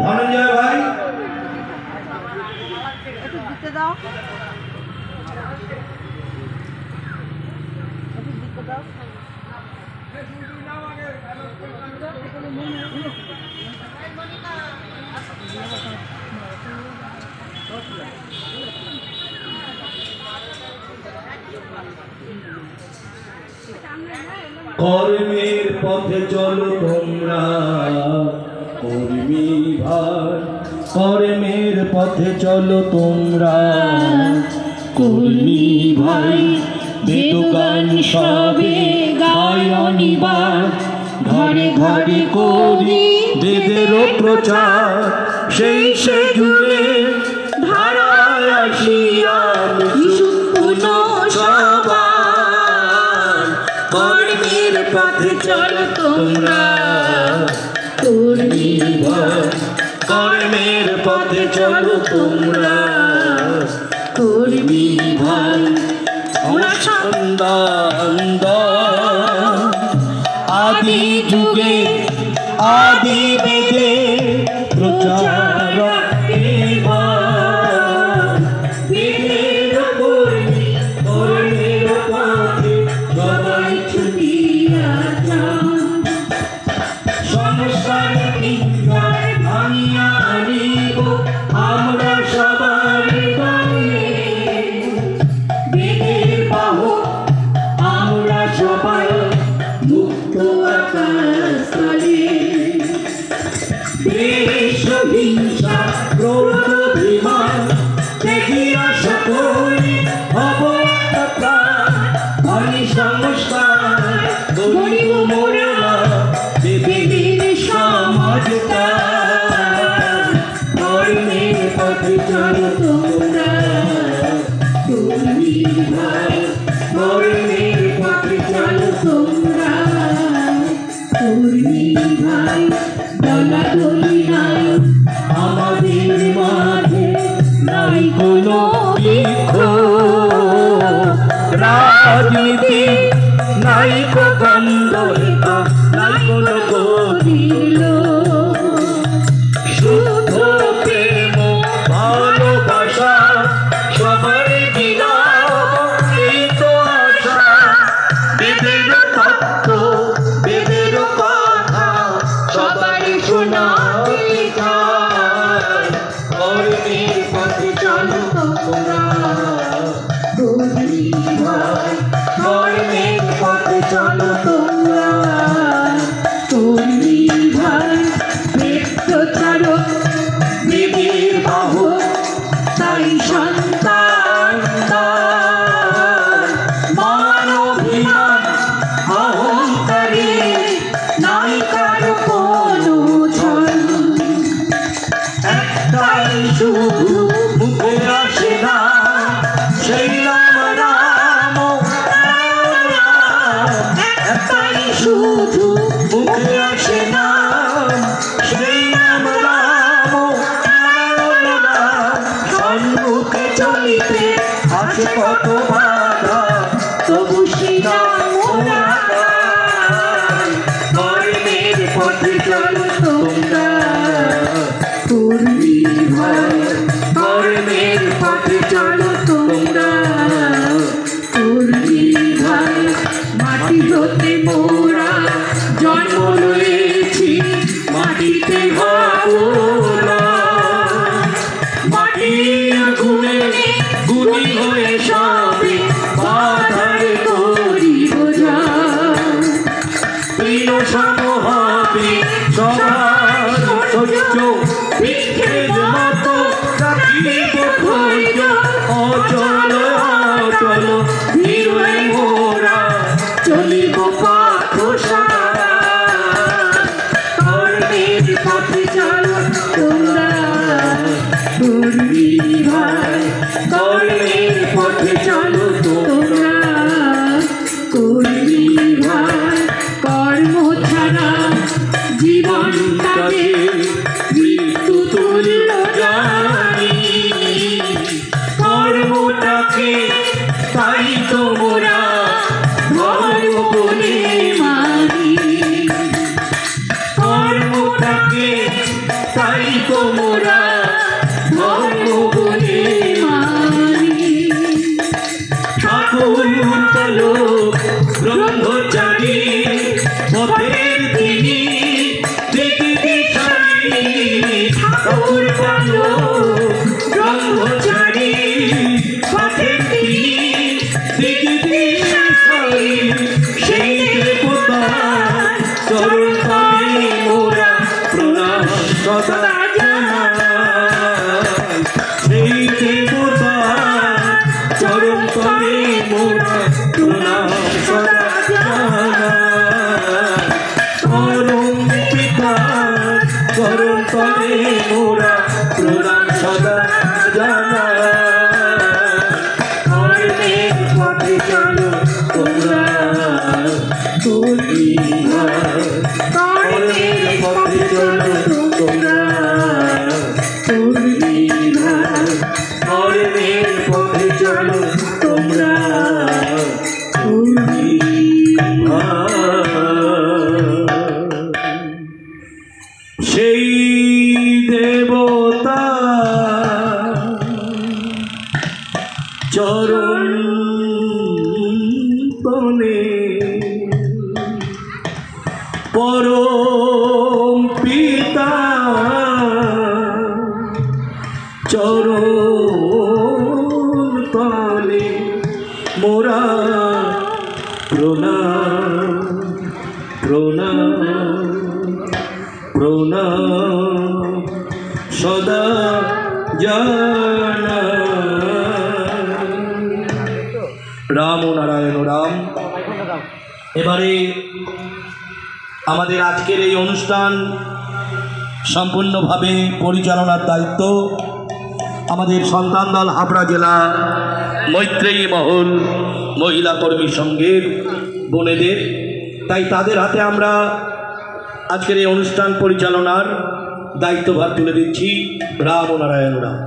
ধনঞ্জয় ভাই দিতে দাও, দিতে দাও। কর্মের পথে চলো তোমরা কর্মী ভাই, কর্মের পথে চলো তোমরা কর্মী ভাই। বেদগান সবে গায় অনিবার, ঘরে ঘরে করি বেদের প্রচার। সেই সে যুগে ধারায় আসিয়া কর্মের পথে চলো তোমরা কর্মী ভাই, কর্মের পথে চলো তোমরা কর্মী ভাই। আদি যুগে আদি বেদে প্রচার আমরা সবার বেদের বাহক, আমরা সবাই মুক্ত আকাশে। দেশ হিংসা ক্রোধ অভিমান দেখিয়া সকলে অবতারি সংস্কার গরিব মোরা বেদের সমাজকার। কর্মের পথে চলো তোমরা কর্মী ভাই, কর্মের পথে চলো তোমরা কর্মী ভাই। দলাদলি নাই আমাদের মাঝে, নাই কোনো রাজনীতি, নাই কো দ্বন্দ্ব, নাই কোনো গদিল। শুদ্ধ প্রেম ভালোবাসা সবার দিলাম এই তো আশা। বেদের তত্ত্ব বেদের কথা সবার শোনাতে চায়। কর্মের পথে চলো তোমরা কর্মী ভাই, কর্মের পথে চলো তোমরা কর্মী ভাই। প্রচারক বেদের বাহক তাই সন্তান মানবিমান অহংকারে নাই কারো কোনো ছল। একটাই শুধু মুখে আসে না সেই নাম রাম, একটাই শুধু মুখে আসে না সেই নাম রাম। সম্মুখে চলিতে আছে কত বাধা, তবু কর্মের পথে চলো তোমরা কর্মী ভাই, কর্মের পথে চলো তোমরা কর্মী ভাই। মাটি হতে মোরা জন্ম লয়েছি, মাটিতে ভাবনা মাটির গুণে গুণী হয়ে সবে বাধার করি বোঝা। প্রিয় সম হবে সবার সহ্য, বৃক্ষের মতো রাখিব ধৈর্য। অচল অচল ধীরে মোরা চলিব পথ সদা। কর্মের পথে চলো তোমরা কর্মী ভাই, কর্মের পথে চলো তোমরা কর্মী ভাই। কর্ম ছাড়া জীবনটাকে মৃত্যু তুল্য জানি, কর্মটাকে তাই তোমরা ধর্ম বলে মানি। পথের তিনি দেখি সারি ঠাকুর কালো ব্রহ্মচারী পথের তিনি দেখি সারি সেই দেবতার চরণ তলে মোরা প্রণাম সদা জানাই সেই দেবতার চরণ তলে মোরা প্রণাম সদা জানাই পরম পিতার চরণ তলে মোরা প্রণাম সদা জানাই কর্মের পথে চলো তোমরা কর্মের পথে চলো তোমরা কর্মের পথে চলো তোমরা সেই দেবতা চরণ তলে পরম পিতা চরণ তলে মোরা প্রণাম প্রণাম প্রণাম সদা জানাই। রাম ও নারায়ণ রাম। এবারে আমাদের আজকের এই অনুষ্ঠান সম্পূর্ণভাবে পরিচালনার দায়িত্ব আমাদের সন্তান দল হাবড়া জেলা মৈত্রেয়ী মহল মহিলা কর্মী সংঘের বোনেদের, তাই তাদের হাতে আমরা আজকের এই অনুষ্ঠান পরিচালনার দায়িত্বভার তুলে দিচ্ছি। রাম ও নারায়ণ রাম।